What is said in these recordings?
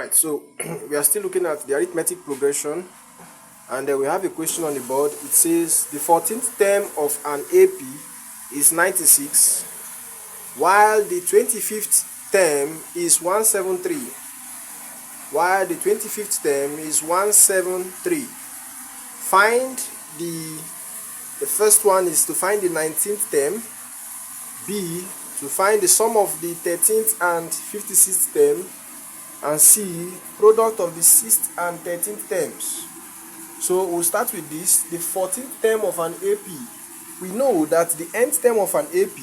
Alright, so we are still looking at the arithmetic progression, and we have a question on the board. It says the 14th term of an AP is 96, while the 25th term is 173. While the 25th term is 173. Find the first one is to find the 19th term, B, to find the sum of the 13th and 56th term, and C, product of the 6th and 13th terms. So we'll start with this, the 14th term of an AP. We know that the nth term of an AP,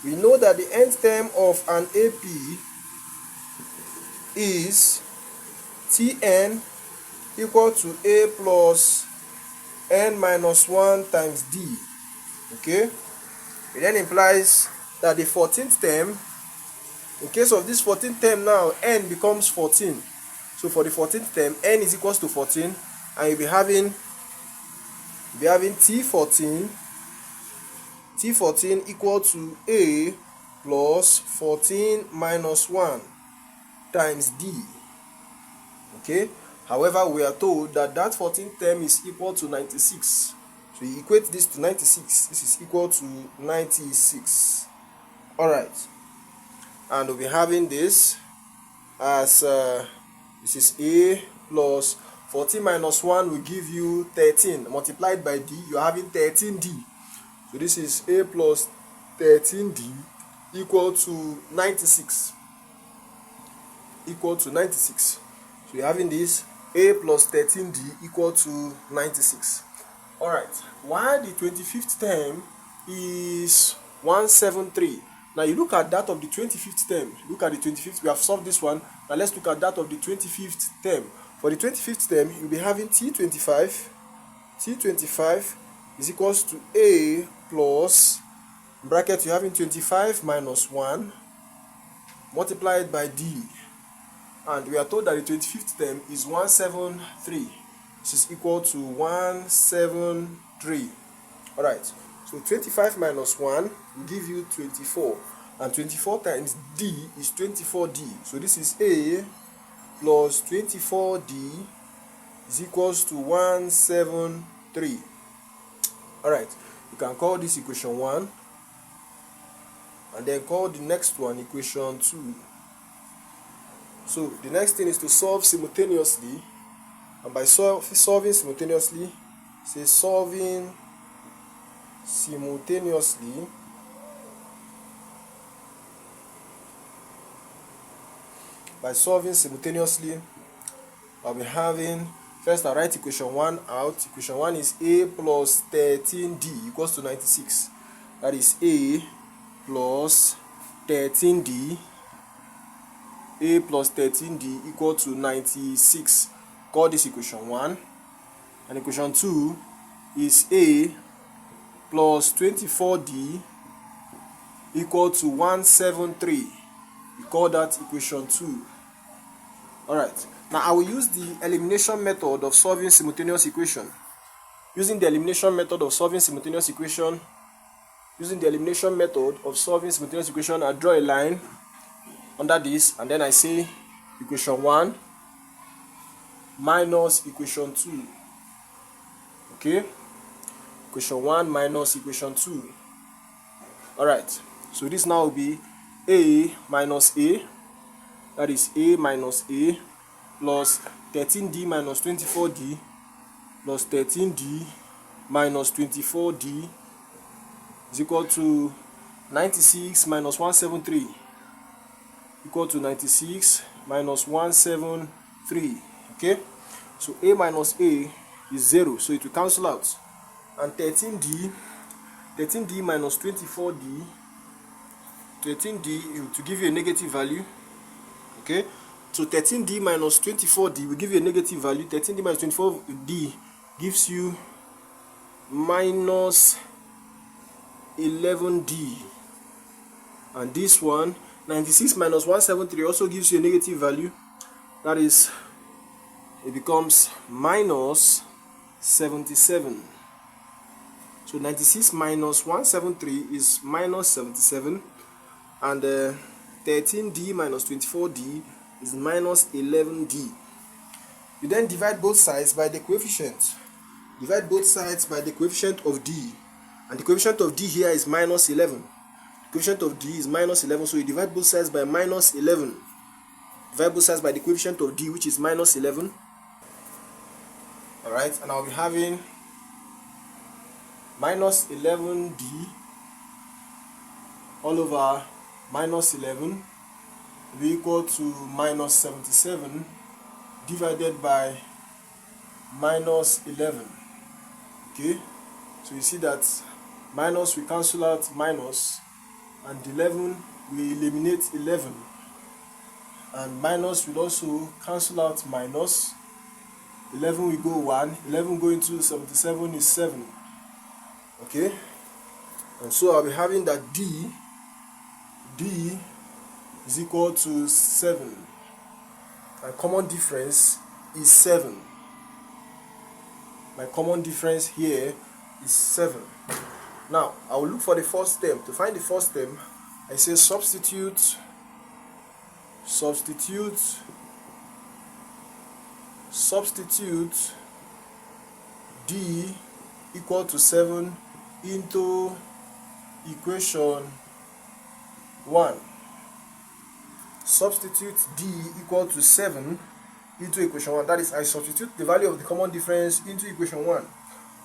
we know that the nth term of an AP is Tn equal to A plus n minus 1 times D. Okay? It then implies that the 14th term, in case of this 14th term now, n becomes 14. So for the 14th term, n is equals to 14, and you'll be having T14 equal to A plus 14 minus 1 times D. Okay? However, we are told that that 14th term is equal to 96. So you equate this to 96. This is equal to 96. Alright. And we'll be having this as this is A plus 14 minus 1 will give you 13. Multiplied by D, you're having 13D. So this is A plus 13D equal to 96. Equal to 96. So you're having this A plus 13D equal to 96. Alright, while the 25th term is 173. Now you look at that of the 25th term. Look at the 25th. We have solved this one. Now let's look at that of the 25th term. For the 25th term, you'll be having T25. T25 is equals to A plus, bracket, you're having 25 minus 1 multiplied by D. And we are told that the 25th term is 173. This is equal to 173. Alright, so 25 minus 1 will give you 24. And 24 times D is 24D. So this is A plus 24D is equals to 173. Alright, you can call this equation 1. And then call the next one equation 2. So the next thing is to solve simultaneously, and by solving simultaneously, say solving simultaneously, by solving simultaneously, I'll be having, first I write equation 1 out. Equation 1 is A plus 13D equals to 96. That is A plus 13D. A plus 13D equal to 96. Call this equation 1. And equation 2 is A plus 24D equal to 173. We call that equation 2. Alright. Now I will use the elimination method of solving simultaneous equation. Using the elimination method of solving simultaneous equation, I draw a line under this, and then I say equation 1 minus equation 2. Okay? Equation 1 minus equation 2. Alright, so this now will be A minus A, that is A minus A, plus 13D minus 24D, plus 13D minus 24D is equal to 96 minus 173. Equal to 96 minus 173. Okay, so A minus A is 0, so it will cancel out. And 13D minus 24D, 13D to give you a negative value. Okay, so 13D minus 24D will give you a negative value. 13D minus 24D gives you minus 11D. And this one, 96 minus 173, also gives you a negative value. That is, it becomes minus 77. So 96 minus 173 is minus 77. And 13d minus 24d is minus 11d. You then divide both sides by the coefficient. Divide both sides by the coefficient of d. And the coefficient of d here is minus 11. The coefficient of d is minus 11, so you divide both sides by minus 11. Divide both sides by the coefficient of d, which is minus 11. Alright, and I'll be having minus 11d all over minus 11 will be equal to minus 77 divided by minus 11. Okay, so you see that minus will cancel out minus, and 11 will eliminate 11, and minus will also cancel out minus. 11 will go 1, 11 going to 77 is 7. Okay, and so I'll be having that d is equal to 7, and common difference is 7. My common difference here is 7. Now I will look for the first term. To find the first term, I say substitute d equal to 7 into equation 1. Substitute d equal to 7 into equation 1. That is, I substitute the value of the common difference into equation 1.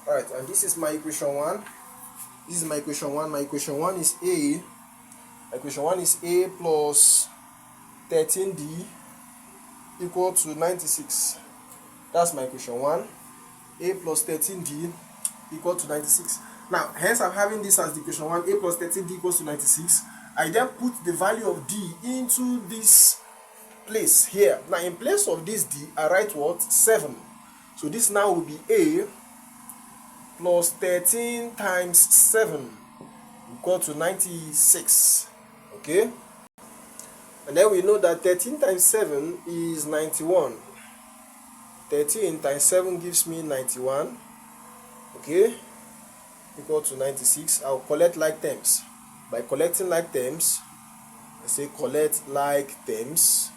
Alright, and this is my equation 1. This is my equation 1. My equation 1 is a. My equation 1 is a plus 13d equal to 96. That's my equation 1. A plus 13d equal to 96. Now, hence I'm having this as the equation 1. A plus 13d equals to 96. I then put the value of d into this place here. Now, in place of this d, I write what? 7. So this now will be a plus 13 times 7 equal to 96. Okay? And then we know that 13 times 7 is 91. 13 times 7 gives me 91. Okay? Equal to 96. I'll collect like terms. By collecting like terms, I say collect like terms.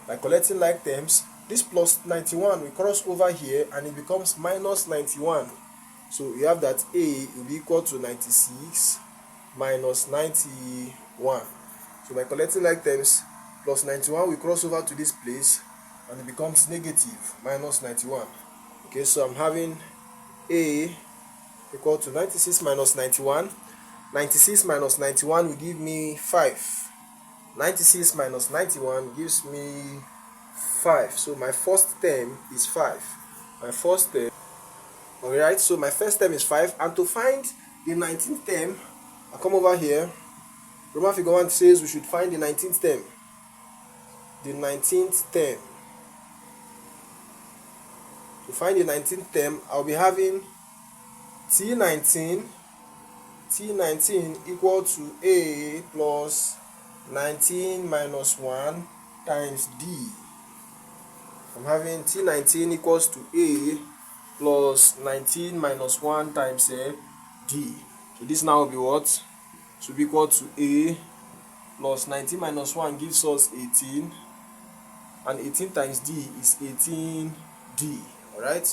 By collecting like terms, this plus 91 will cross over here and it becomes minus 91. So you have that a will be equal to 96 minus 91. So by collecting like terms, plus 91 will cross over to this place and it becomes negative minus 91. Okay, so I'm having a equal to 96 minus 91. 96 minus 91 will give me 5. 96 minus 91 gives me 5. So my first term is 5. My first term. Alright, so my first term is 5. And to find the 19th term, I come over here. Roman figure 1 says we should find the 19th term. The 19th term. To find the 19th term, I'll be having T19 equal to a plus 19 minus 1 times d. I'm having T19 equals to a plus 19 minus 1 times d. So this now will be what? Should be equal to a plus 19 minus 1 gives us 18, and 18 times d is 18d. Alright,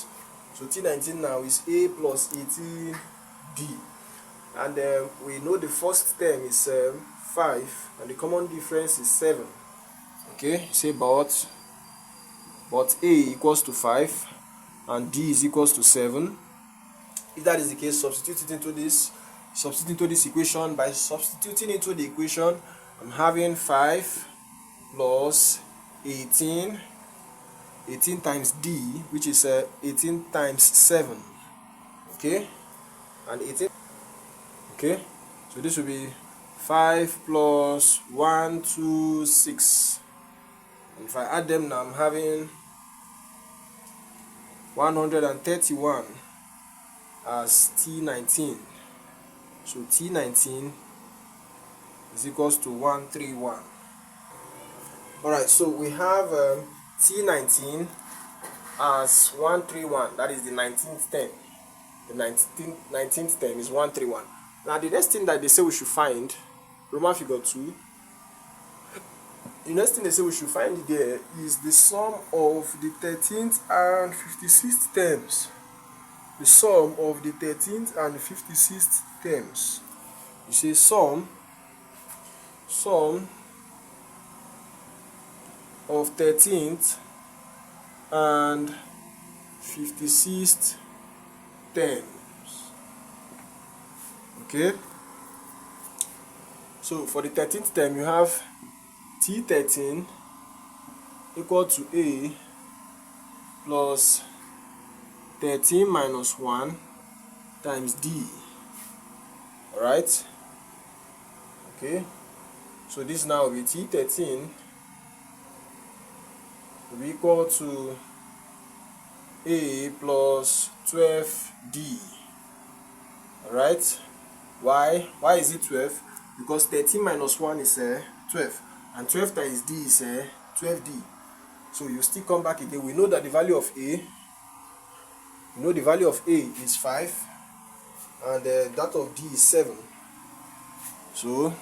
so T19 now is a plus 18d. And we know the first term is 5 and the common difference is 7. Okay, say but a equals to 5 and d is equals to 7. If that is the case, substitute into this equation. By substituting into the equation, I'm having 5 plus 18 times d, which is 18 times 7. Okay, and 18. Okay, so this will be 5 plus 1, 2, 6. And if I add them now, I'm having 131 as T19. So T19 is equals to 131. Alright, so we have T19 as 131. That is the 19th term. The 19th term is 131. Now the next thing that they say we should find, Roman figure 2, The next thing they say we should find there is the sum of the 13th and 56th terms. The sum of the 13th and 56th terms. You say sum of 13th and 56th terms. Okay. So for the 13th term, you have T13 equal to A plus 13 minus 1 times D. Alright? Okay. So this now will be T13 will be equal to A plus 12D. Alright? Why is it 12? Because 13 minus 1 is 12, and 12 times D is 12D. So you still come back again. We know that the value of A, is 5, and that of D is 7. So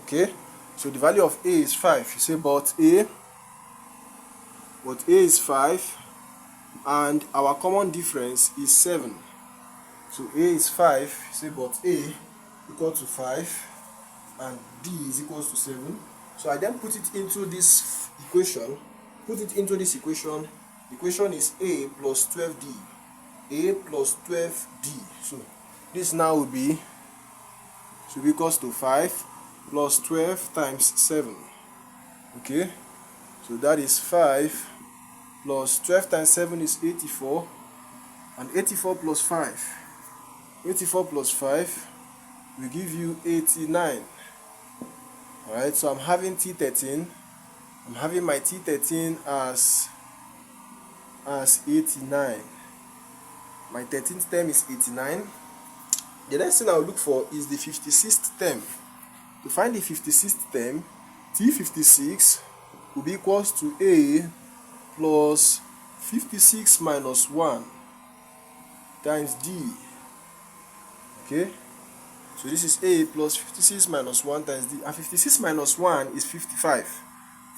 okay, so the value of A is 5. You say but A is 5 and our common difference is 7. So A is 5. You say but A equal to 5 and D is equal to 7. So I then put it into this equation. The equation is A plus 12D. A plus 12D. So this now will be equals to 5 plus 12 times 7. Okay, so that is 5 plus 12 times 7 is 84, and 84 plus 5 will give you 89. Alright, so I'm having T13. I'm having my T13 as 89. My 13th term is 89. The next thing I'll look for is the 56th term. To find the 56th term, T56 will be equals to A plus 56 minus 1 times D. Okay, so this is A plus 56 minus 1 times D, and 56 minus 1 is 55.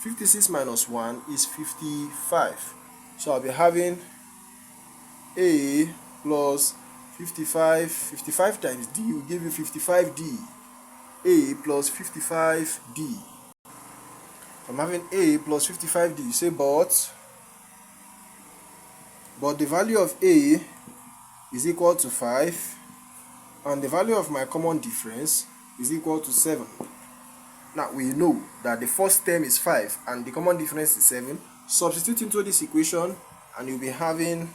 56 minus 1 is 55. So I'll be having A plus 55 times D will give you 55D. A plus 55D. I'm having A plus 55D. You say but the value of A is equal to 5, and the value of my common difference is equal to 7. Now we know that the first term is 5 and the common difference is 7. Substitute into this equation and you'll be having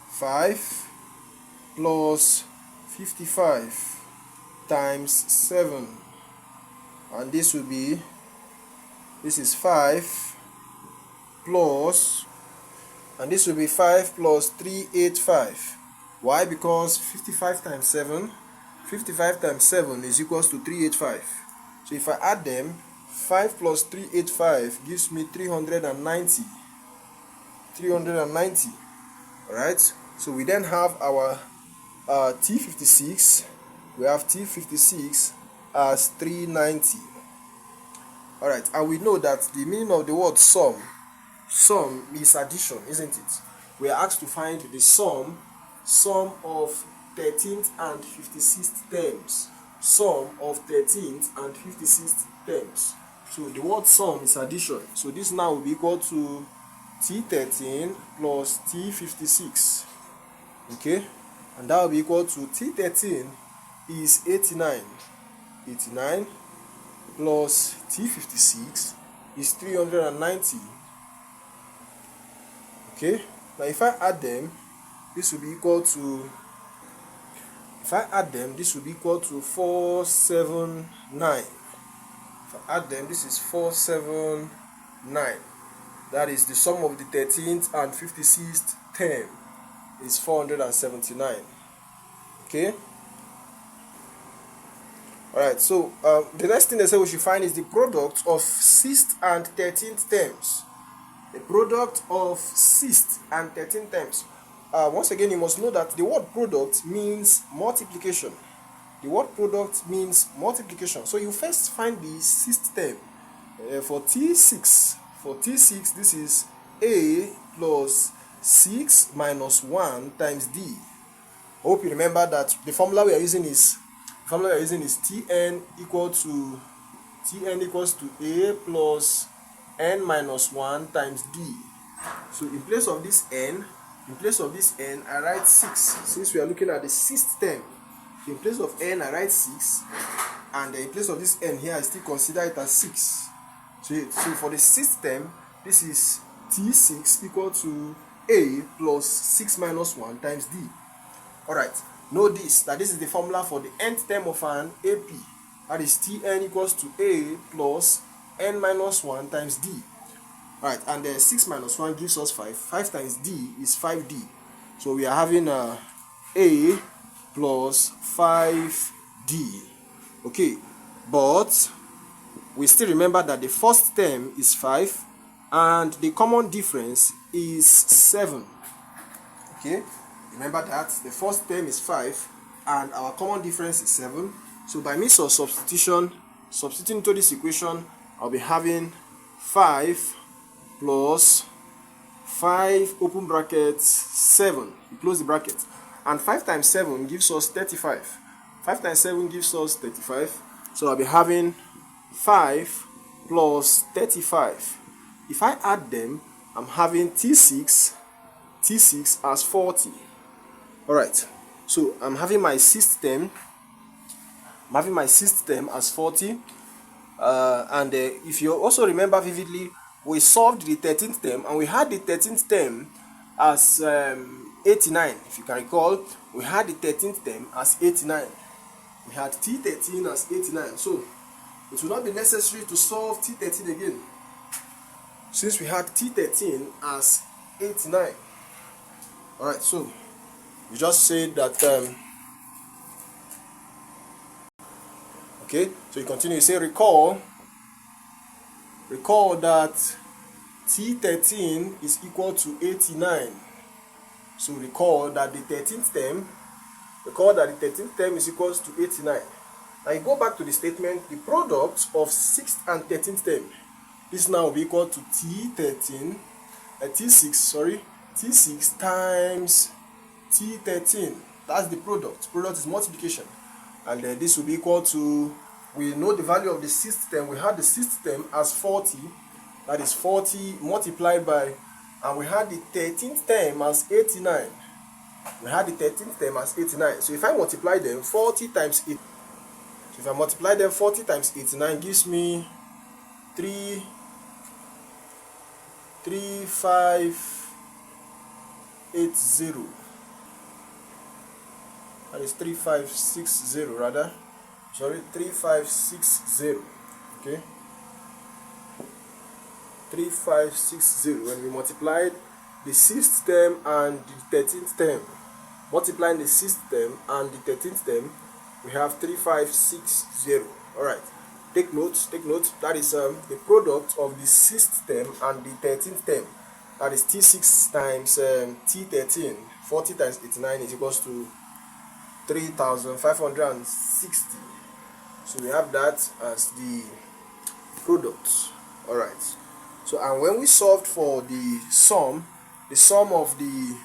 5 plus 55 times 7, and this is 5 plus, and this will be 5 plus 385. Why? Because 55 times 7 is equals to 385. So if I add them, 5 plus 385 gives me 390. Alright, so we then have our T56. We have T56 as 390. Alright, and we know that the meaning of the word sum is addition, isn't it? We are asked to find the sum of 13th and 56th terms. Sum of 13th and 56th terms. So the word sum is addition. So this now will be equal to T13 plus T56. Okay, and that will be equal to T13 is 89. 89 plus T56 is 390. Okay, now if I add them, this will be equal to 479. If I add them, this is 479. That is the sum of the 13th and 56th term is 479. Okay. Alright, so the next thing they say we should find is the product of 6th and 13th terms. The product of 6th and 13th terms. once again, you must know that the word product means multiplication. The word product means multiplication. So you first find the sixth term. For T6, this is A plus 6 minus 1 times D. Hope you remember that the formula we are using is Tn equals to A plus n minus 1 times D. So in place of this n, I write 6. Since we are looking at the sixth term, in place of n I write 6, and in place of this n here I still consider it as 6. So for the sixth term, this is T6 equal to A plus 6 minus 1 times D. Alright, know that this is the formula for the nth term of an AP. That is Tn equals to A plus n minus 1 times D. Alright, and then 6 minus 1 gives us 5. 5 times D is 5D. So we are having A plus 5D. Okay, but we still remember that the first term is 5 and the common difference is 7. Okay, remember that the first term is 5 and our common difference is 7. So by means of substituting into this equation, I'll be having 5 plus 5 open brackets 7, you close the bracket, and 5 times 7 gives us 35. 5 times 7 gives us 35. So I'll be having 5 plus 35. If I add them, I'm having T6 as 40. Alright, so I'm having my sixth term as 40. And if you also remember vividly, we solved the 13th term and we had the 13th term as 89. If you can recall, we had the 13th term as 89. We had T13 as 89. So it will not be necessary to solve T13 again, since we had T13 as 89. Alright, so we just say that okay, so you continue, you say recall that T13 is equal to 89. So recall that the 13th term is equal to 89. Now you go back to the statement, the product of 6th and 13th term, this now will be equal to T6 times T13. That's the product. Product is multiplication. And this will be equal to, we know the value of the 6th term. We had the 6th term as 40. That is 40 multiplied by, and we had the 13th term as 89. So if I multiply them, 40 times 8. So if I multiply them, 40 times 89 gives me 3580. That is 3560 rather. Sorry, 3560. Okay. 3560. When we multiplied the 6th term and the 13th term, multiplying the 6th term and the 13th term, we have 3560. Alright, take note, that is the product of the 6th term and the 13th term. That is T6 times T13. 40 times 89 is equals to 3,560. So we have that as the product. Alright, so and when we solved for the sum of the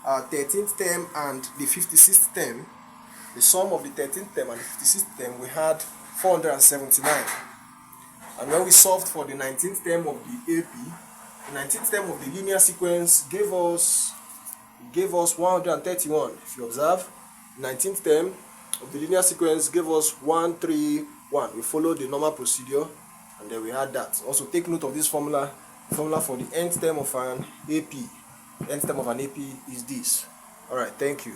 13th term and the 56th term, the sum of the 13th term and the 56th term, we had 479. And when we solved for the 19th term of the AP, the 19th term of the linear sequence gave us 131. If you observe, the 19th term of the linear sequence gave us 131. We followed the normal procedure, and then we had that. Also take note of this formula. The formula for the nth term of an AP. The nth term of an AP is this. Alright, thank you.